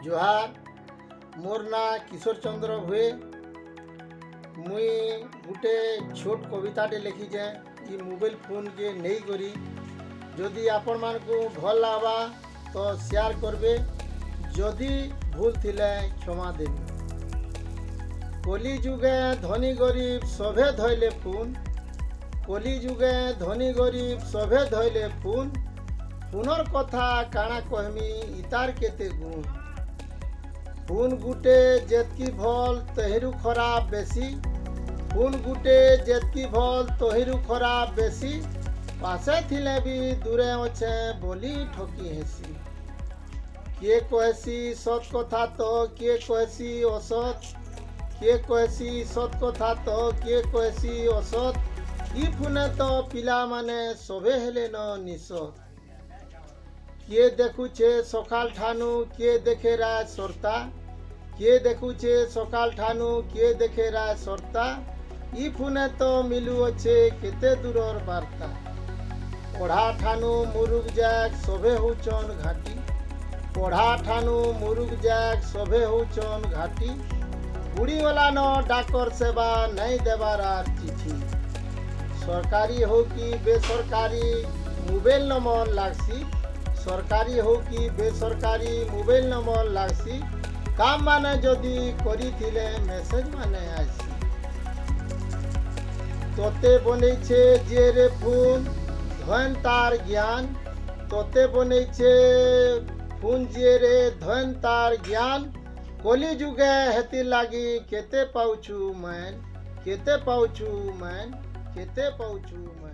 जोहार। मोर ना किशोर चंद्र हुए। मुई गुटे छोट कविताटे लिखीचे ये मोबाइल फोन के नहीं करी। जदि आपण मान को भल लावा तो शेयर करबे, जदि भूल थिले क्षमा देबे। कली जुगे धनी गरीब सभे धैले फोन, कली जुगे धनी गरीब सभे धैले फोन। फोनर कथा काना कहमी इतार केते गुण। फोन गुटे जेतकी भल तहिरु खराब बेसी, फोन गुटे जेतकी भल तहिरु खराब बेसी। पासे थिले भी दूरे अच्छे बोली ठकी हेसी। किए कहसी सत कथा तो किए कहसी असत, किए कहसी सत कथा तो किए कहसी असत। ई फुने तो पिला माने सभे हेले न निसत। किए देखुचे सकाल ठानु किए देखे राय सरता, किए देखुचे सकाल ठानु किए देखे राय सरता। ई फुने तो मिलु अच्छे केते दूरर बार्ता। पढ़ा ठानु मुरुग जाग सभे होचन घाटी, पढ़ा ठानु मुरुग जाग सभे होचन घाटी। बुढ़ीवाला न डाकर सेवा नहीं देवार आर चिठी। सरकारी हो कि बेसरकारी मोबाइल नंबर लागसी, सरकारी हो कि बेसरकारी मोबाइल नंबर लागसी। काम माने जदि करी थिले मेसेज माने आसी। तोते बनेछे जे रे फोन धन तार ज्ञान, तोते बनेछे फोन जे रे धन तार ज्ञान। कली जुगे हेति लागी केते पाउछु मैन, केते पाउछु मैन, केते पाउछु मैन।